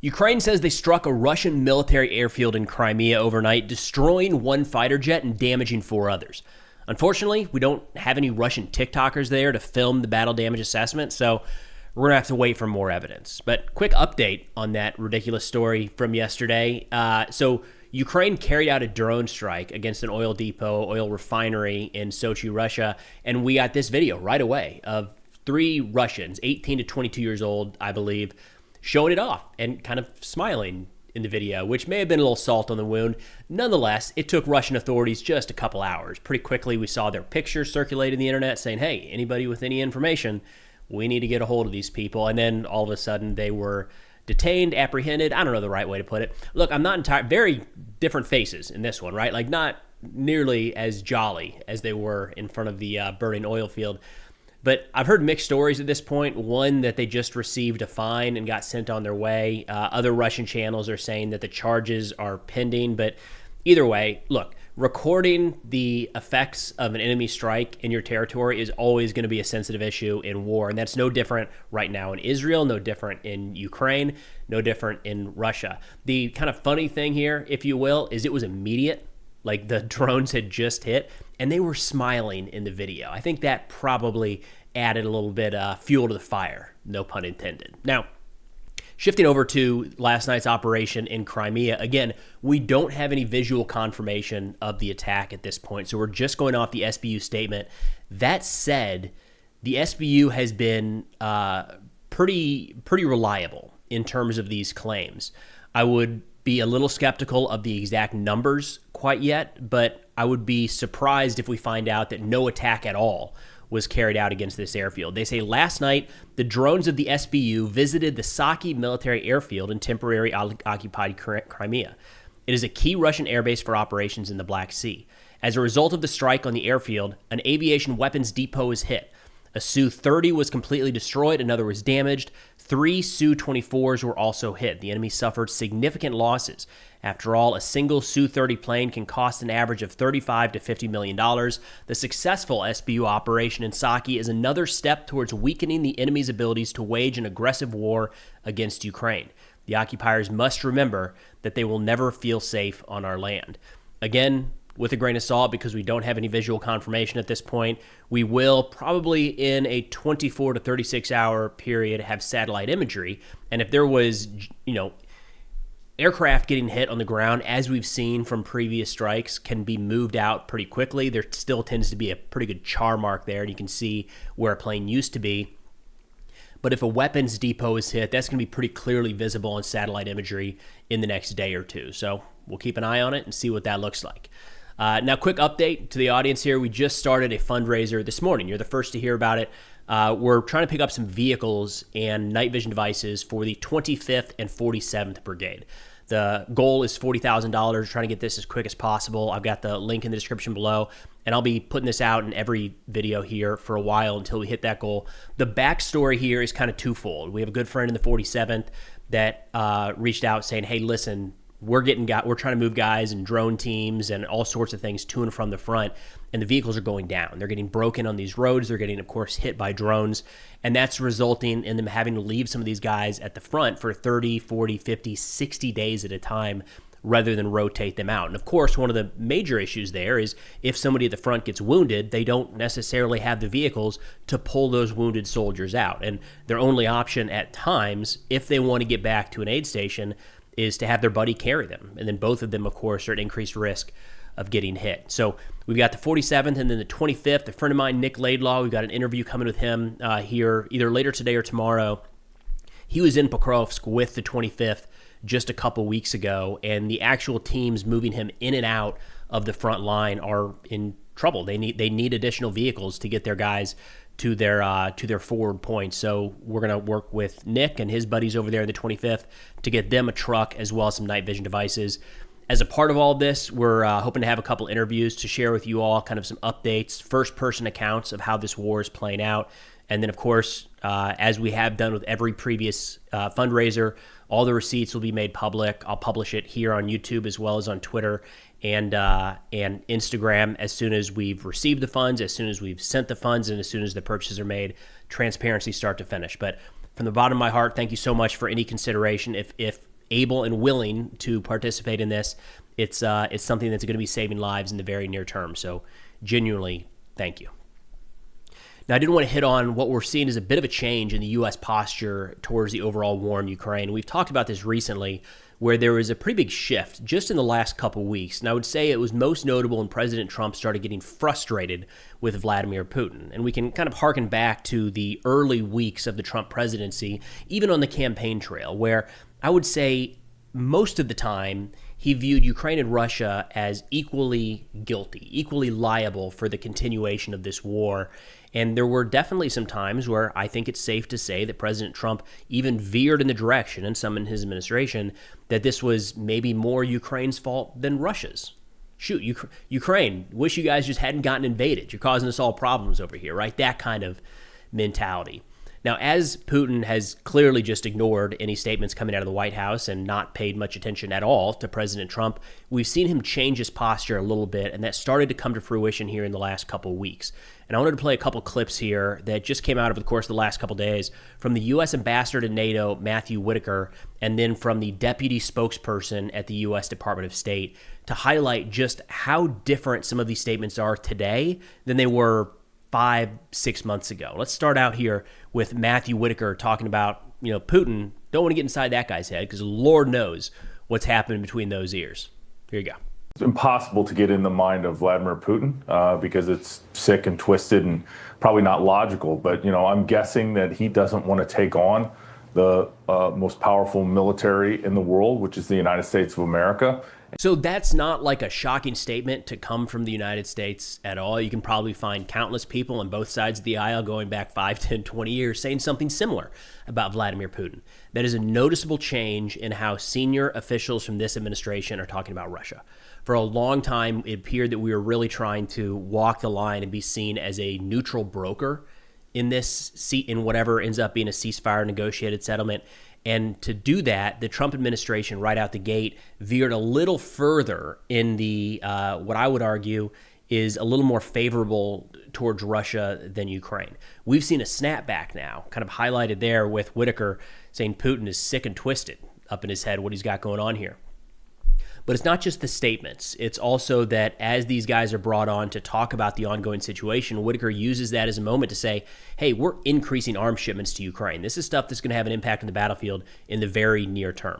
Ukraine says they struck a Russian military airfield in Crimea overnight, destroying one fighter jet and damaging four others. Unfortunately, we don't have any Russian TikTokers there to film the battle damage assessment, so we're going to have to wait for more evidence. But quick update on that ridiculous story from yesterday. So Ukraine carried out a drone strike against an oil depot, oil refinery in Sochi, Russia, and we got this video right away of three Russians, 18 to 22 years old, I believe, showing it off and kind of smiling in the video, which may have been a little salt on the wound. Nonetheless, it took Russian authorities just a couple hours. Pretty quickly, we saw their pictures circulating the internet saying, hey, anybody with any information, we need to get a hold of these people. And then all of a sudden, they were detained, apprehended. I don't know the right way to put it. Look, I'm not very different faces in this one, right? Like not nearly as jolly as they were in front of the burning oil field. But I've heard mixed stories at this point. One, that they just received a fine and got sent on their way. Other Russian channels are saying that the charges are pending. But either way, look, recording the effects of an enemy strike in your territory is always going to be a sensitive issue in war. And that's no different right now in Israel, no different in Ukraine, no different in Russia. The kind of funny thing here, if you will, is it was immediate. Like the drones had just hit and they were smiling in the video. I think that probably added a little bit fuel to the fire, no pun intended. Now, shifting over to last night's operation in Crimea, again, we don't have any visual confirmation of the attack at this point, so we're just going off the SBU statement. That said, the SBU has been pretty reliable in terms of these claims. I would be a little skeptical of the exact numbers quite yet, but I would be surprised if we find out that no attack at all was carried out against this airfield. They say last night, the drones of the SBU visited the Saki military airfield in temporary occupied Crimea. It is a key Russian airbase for operations in the Black Sea. As a result of the strike on the airfield, an aviation weapons depot was hit. A Su-30 was completely destroyed, another was damaged. 3 Su-24s were also hit. The enemy suffered significant losses. After all, a single Su-30 plane can cost an average of $35 to $50 million. The successful SBU operation in Saki is another step towards weakening the enemy's abilities to wage an aggressive war against Ukraine. The occupiers must remember that they will never feel safe on our land. Again, with a grain of salt, because we don't have any visual confirmation at this point, we will probably in a 24 to 36 hour period have satellite imagery. And if there was, aircraft getting hit on the ground, as we've seen from previous strikes, can be moved out pretty quickly. There still tends to be a pretty good char mark there, and you can see where a plane used to be. But if a weapons depot is hit, that's going to be pretty clearly visible in satellite imagery in the next day or two. So we'll keep an eye on it and see what that looks like. Now, quick update to the audience here. We just started a fundraiser this morning. You're the first to hear about it. We're trying to pick up some vehicles and night vision devices for the 25th and 47th Brigade. The goal is $40,000, trying to get this as quick as possible. I've got the link in the description below, and I'll be putting this out in every video here for a while until we hit that goal. The backstory here is kind of twofold. We have a good friend in the 47th that reached out saying, hey, listen, we're trying to move guys and drone teams and all sorts of things to and from the front, and the vehicles are going down. They're getting broken on these roads. They're getting, of course, hit by drones, and that's resulting in them having to leave some of these guys at the front for 30, 40, 50, 60 days at a time rather than rotate them out. And, of course, one of the major issues there is if somebody at the front gets wounded, they don't necessarily have the vehicles to pull those wounded soldiers out. And their only option at times, if they want to get back to an aid station, is to have their buddy carry them. And then both of them, of course, are at increased risk of getting hit. So we've got the 47th and then the 25th. A friend of mine, Nick Laidlaw, we've got an interview coming with him here either later today or tomorrow. He was in Pokrovsk with the 25th just a couple weeks ago, and the actual teams moving him in and out of the front line are in trouble. They need additional vehicles to get their guys to their forward points. So we're going to work with Nick and his buddies over there in the 25th to get them a truck as well as some night vision devices. As a part of all this, we're hoping to have a couple interviews to share with you all, kind of some updates, first-person accounts of how this war is playing out. And then, of course, as we have done with every previous fundraiser, all the receipts will be made public. I'll publish it here on YouTube as well as on Twitter and Instagram as soon as we've received the funds, as soon as we've sent the funds, and as soon as the purchases are made. Transparency start to finish. But from the bottom of my heart, thank you so much for any consideration. If able and willing to participate in this, it's something that's going to be saving lives in the very near term. So genuinely, thank you. Now, I did want to hit on what we're seeing as a bit of a change in the U.S. posture towards the overall war in Ukraine. We've talked about this recently, where there was a pretty big shift just in the last couple weeks. And I would say it was most notable when President Trump started getting frustrated with Vladimir Putin. And we can kind of harken back to the early weeks of the Trump presidency, even on the campaign trail, where I would say most of the time he viewed Ukraine and Russia as equally guilty, equally liable for the continuation of this war. And there were definitely some times where I think it's safe to say that President Trump even veered in the direction, and some in his administration, that this was maybe more Ukraine's fault than Russia's. Shoot, Ukraine, wish you guys just hadn't gotten invaded. You're causing us all problems over here, right? That kind of mentality. Now, as Putin has clearly just ignored any statements coming out of the White House and not paid much attention at all to President Trump, we've seen him change his posture a little bit, and that started to come to fruition here in the last couple of weeks. And I wanted to play a couple clips here that just came out over the course of the last couple of days from the U.S. Ambassador to NATO, Matthew Whitaker, and then from the Deputy Spokesperson at the U.S. Department of State to highlight just how different some of these statements are today than they were 5-6 months ago. Let's start out here with Matthew Whitaker talking about, Putin. Don't want to get inside that guy's head because Lord knows what's happened between those ears. Here you go. It's impossible to get in the mind of Vladimir Putin because it's sick and twisted and probably not logical. But, I'm guessing that he doesn't want to take on the most powerful military in the world, which is the United States of America. So that's not like a shocking statement to come from the United States at all. You can probably find countless people on both sides of the aisle going back 5, 10, 20 years saying something similar about Vladimir Putin. That is a noticeable change in how senior officials from this administration are talking about Russia. For a long time, it appeared that we were really trying to walk the line and be seen as a neutral broker in this seat, in whatever ends up being a ceasefire negotiated settlement. And to do that, the Trump administration right out the gate veered a little further in the, what I would argue is a little more favorable towards Russia than Ukraine. We've seen a snapback now, kind of highlighted there with Whitaker saying Putin is sick and twisted up in his head, what he's got going on here. But it's not just the statements. It's also that as these guys are brought on to talk about the ongoing situation, Whitaker uses that as a moment to say, hey, we're increasing arms shipments to Ukraine. This is stuff that's going to have an impact on the battlefield in the very near term.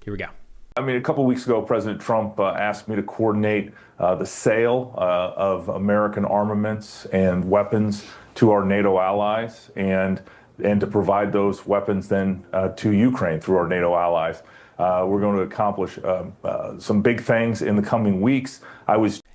Here we go. A couple of weeks ago, President Trump asked me to coordinate the sale of American armaments and weapons to our NATO allies and to provide those weapons then to Ukraine through our NATO allies. We're going to accomplish some big things in the coming weeks.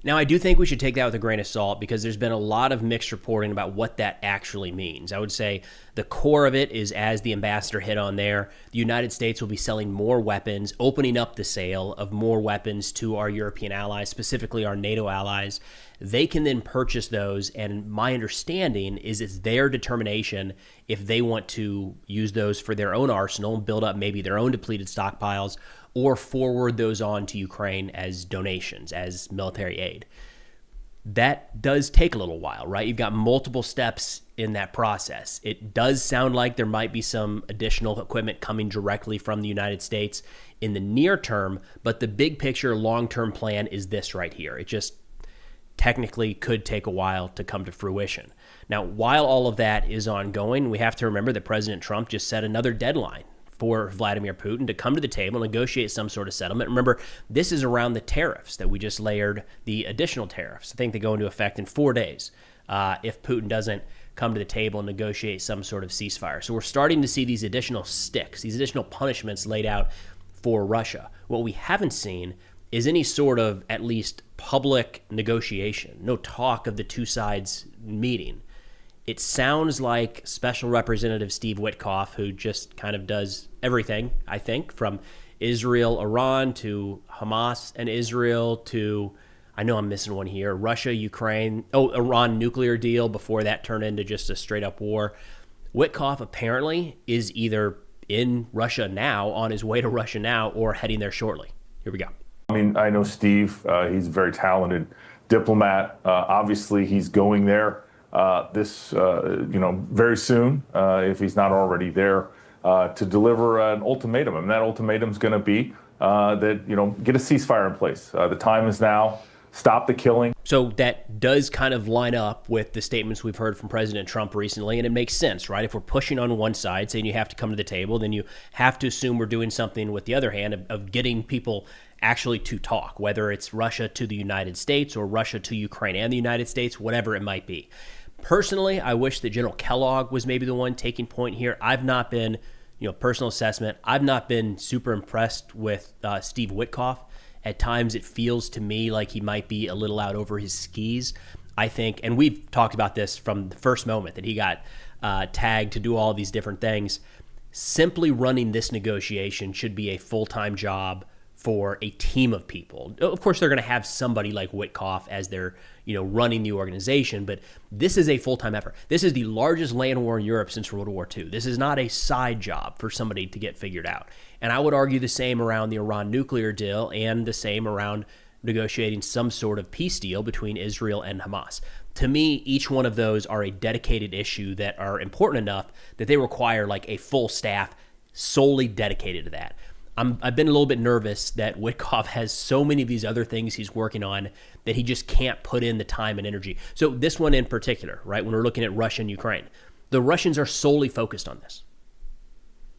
Now, I do think we should take that with a grain of salt because there's been a lot of mixed reporting about what that actually means. I would say the core of it is, as the ambassador hit on there, the United States will be selling more weapons, opening up the sale of more weapons to our European allies, specifically our NATO allies. They can then purchase those, and my understanding is it's their determination if they want to use those for their own arsenal and build up maybe their own depleted stockpiles, or forward those on to Ukraine as donations, as military aid. That does take a little while, right? You've got multiple steps in that process. It does sound like there might be some additional equipment coming directly from the United States in the near term, but the big picture, long-term plan is this right here. It just technically could take a while to come to fruition. Now, while all of that is ongoing, we have to remember that President Trump just set another deadline for Vladimir Putin to come to the table, negotiate some sort of settlement. Remember, this is around the tariffs that we just layered, the additional tariffs. I think they go into effect in 4 days if Putin doesn't come to the table and negotiate some sort of ceasefire. So we're starting to see these additional sticks, these additional punishments laid out for Russia. What we haven't seen is any sort of at least public negotiation, no talk of the two sides meeting. It sounds like Special Representative Steve Witkoff, who just kind of does everything, I think, from Israel, Iran to Hamas and Israel to, I know I'm missing one here, Russia, Ukraine, Iran nuclear deal before that turned into just a straight up war. Witkoff apparently is either in Russia now, on his way to Russia now, or heading there shortly. Here we go. I know Steve, he's a very talented diplomat. Obviously, he's going there very soon, if he's not already there. to deliver an ultimatum. And that ultimatum is going to be that, get a ceasefire in place. The time is now. Stop the killing. So that does kind of line up with the statements we've heard from President Trump recently, and it makes sense, right? If we're pushing on one side, saying you have to come to the table, then you have to assume we're doing something with the other hand of getting people actually to talk, whether it's Russia to the United States or Russia to Ukraine and the United States, whatever it might be. Personally, I wish that General Kellogg was maybe the one taking point here. I've not been, personal assessment, I've not been super impressed with Steve Witkoff. At times, it feels to me like he might be a little out over his skis. I think, and we've talked about this from the first moment that he got tagged to do all these different things. Simply running this negotiation should be a full-time job for a team of people. Of course, they're going to have somebody like Witkoff as they're, running the organization, but this is a full-time effort. This is the largest land war in Europe since World War II. This is not a side job for somebody to get figured out. And I would argue the same around the Iran nuclear deal and the same around negotiating some sort of peace deal between Israel and Hamas. To me, each one of those are a dedicated issue that are important enough that they require like a full staff solely dedicated to that. I've been a little bit nervous that Witkoff has so many of these other things he's working on that he just can't put in the time and energy. So this one in particular, right, when we're looking at Russia and Ukraine, the Russians are solely focused on this.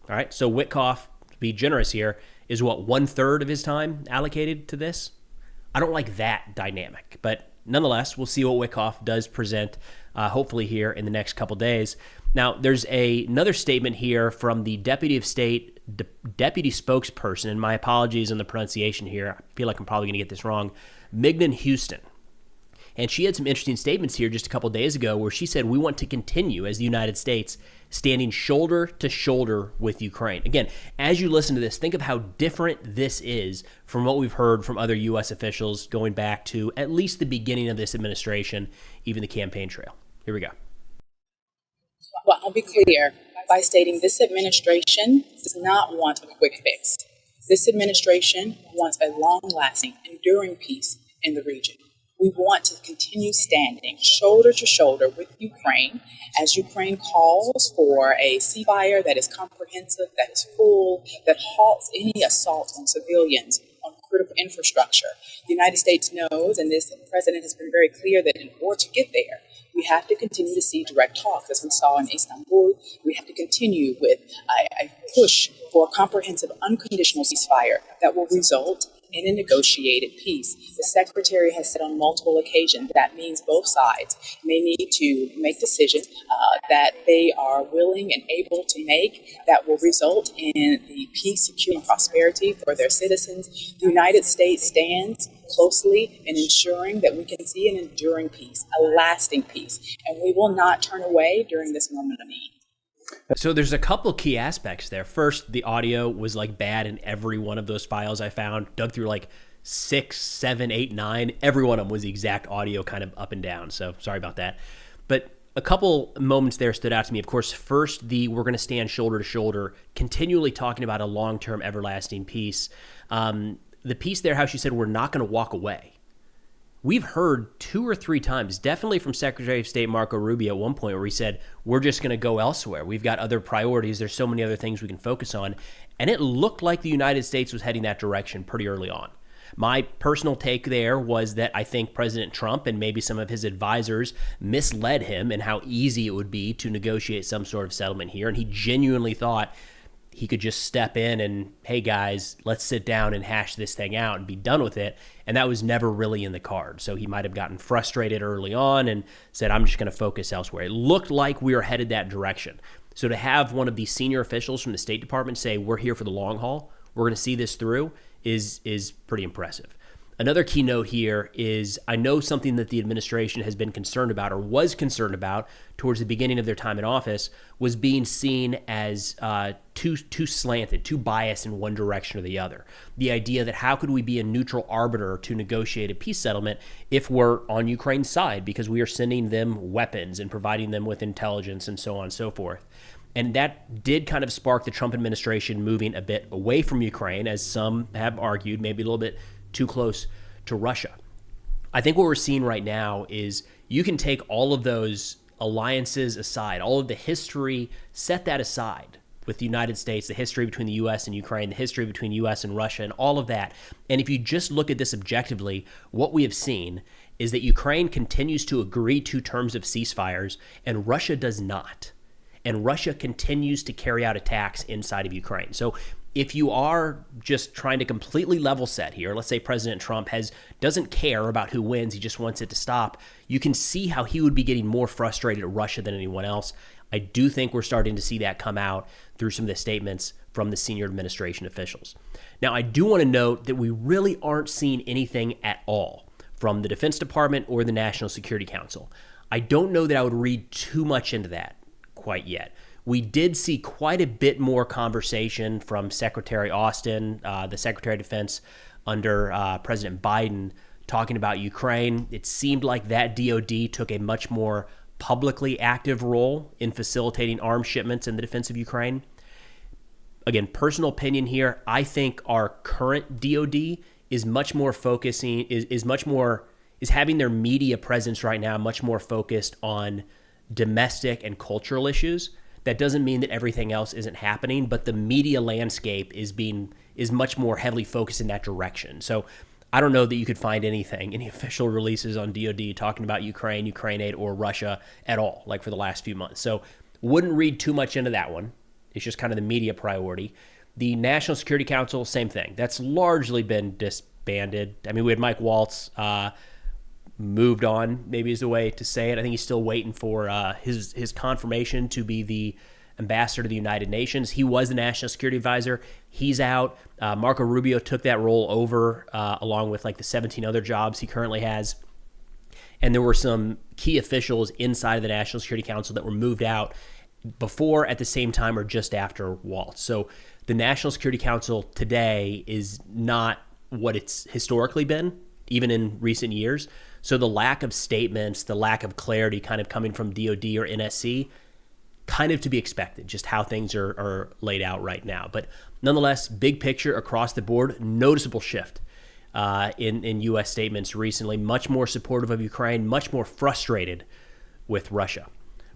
All right, so Witkoff, to be generous here, is what, 1/3 of his time allocated to this? I don't like that dynamic, but nonetheless, we'll see what Witkoff does present, hopefully here in the next couple days. Now, there's another statement here from the Deputy spokesperson, and my apologies on the pronunciation here. I feel like I'm probably going to get this wrong, Mignon Houston. And she had some interesting statements here just a couple days ago where she said, we want to continue as the United States standing shoulder to shoulder with Ukraine. Again, as you listen to this, think of how different this is from what we've heard from other U.S. officials going back to at least the beginning of this administration, even the campaign trail. Here we go. Well, I'll be clear by stating this administration does not want a quick fix. This administration wants a long-lasting, enduring peace in the region. We want to continue standing shoulder to shoulder with Ukraine as Ukraine calls for a ceasefire that is comprehensive, that is full, that halts any assault on civilians, on critical infrastructure. The United States knows, and this president has been very clear, that in order to get there, we have to continue to see direct talks, as we saw in Istanbul. We have to continue with a push for a comprehensive, unconditional ceasefire that will result in a negotiated peace. The Secretary has said on multiple occasions that means both sides may need to make decisions that they are willing and able to make that will result in the peace, security, and prosperity for their citizens. The United States stands closely in ensuring that we can see an enduring peace, a lasting peace, and we will not turn away during this moment of need. So there's a couple key aspects there. First, the audio was like bad in every one of those files I found. Dug through like 6, 7, 8, 9. Every one of them was the exact audio kind of up and down. So sorry about that. But a couple moments there stood out to me. Of course, first, we're going to stand shoulder to shoulder, continually talking about a long-term everlasting peace. The piece there, how she said, we're not going to walk away. We've heard 2 or 3 times, definitely from Secretary of State Marco Rubio at one point, where he said, we're just going to go elsewhere. We've got other priorities. There's so many other things we can focus on. And it looked like the United States was heading that direction pretty early on. My personal take there was that I think President Trump and maybe some of his advisors misled him in how easy it would be to negotiate some sort of settlement here. And he genuinely thought he could just step in and, hey guys, let's sit down and hash this thing out and be done with it. And that was never really in the card. So he might have gotten frustrated early on and said, I'm just going to focus elsewhere. It looked like we were headed that direction. So to have one of the senior officials from the State Department say, we're here for the long haul, we're going to see this through, is pretty impressive. Another key note here is I know something that the administration has been concerned about or was concerned about towards the beginning of their time in office was being seen as too slanted, too biased in one direction or the other. The idea that how could we be a neutral arbiter to negotiate a peace settlement if we're on Ukraine's side because we are sending them weapons and providing them with intelligence and so on and so forth. And that did kind of spark the Trump administration moving a bit away from Ukraine, as some have argued, maybe a little bit too close to Russia. I think what we're seeing right now is you can take all of those alliances aside, all of the history, set that aside. with the United States, the history between the U.S. and Ukraine, the history between U.S. and Russia, and all of that. And if you just look at this objectively, what we have seen is that Ukraine continues to agree to terms of ceasefires, and Russia does not. And Russia continues to carry out attacks inside of Ukraine. So if you are just trying to completely level set here, let's say President Trump doesn't care about who wins, he just wants it to stop, you can see how he would be getting more frustrated at Russia than anyone else. I do think we're starting to see that come out through some of the statements from the senior administration officials. Now, I do want to note that we really aren't seeing anything at all from the Defense Department or the National Security Council. I don't know that I would read too much into that quite yet. We did see quite a bit more conversation from Secretary Austin, the Secretary of Defense under President Biden, talking about Ukraine. It seemed like that DoD took a much more publicly active role in facilitating arms shipments in the defense of Ukraine. Again, personal opinion here, I think our current DoD is much more focusing, is having their media presence right now much more focused on domestic and cultural issues. That doesn't mean that everything else isn't happening, but the media landscape is much more heavily focused in that direction. So I don't know that you could find any official releases on DoD talking about Ukraine, Ukraine aid, or Russia at all, like for the last few months. So wouldn't read too much into that one. It's just kind of the media priority. The National Security Council, same thing. That's largely been disbanded. I mean, we had Mike Waltz moved on, maybe is the way to say it. I think he's still waiting for his confirmation to be the ambassador to the United Nations. He was the National Security Advisor. He's out. Marco Rubio took that role over along with like the 17 other jobs he currently has. And there were some key officials inside of the National Security Council that were moved out before, at the same time, or just after Waltz. So the National Security Council today is not what it's historically been, even in recent years. So the lack of statements, the lack of clarity kind of coming from DoD or NSC, kind of to be expected, just how things are laid out right now. But nonetheless, big picture across the board, noticeable shift in U.S. statements recently, much more supportive of Ukraine, much more frustrated with Russia.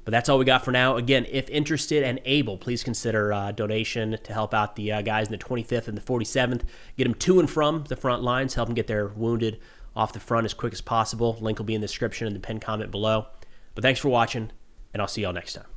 But that's all we got for now. Again, if interested and able, please consider a donation to help out the guys in the 25th and the 47th. Get them to and from the front lines, help them get their wounded off the front as quick as possible. Link will be in the description and the pinned comment below. But thanks for watching, and I'll see y'all next time.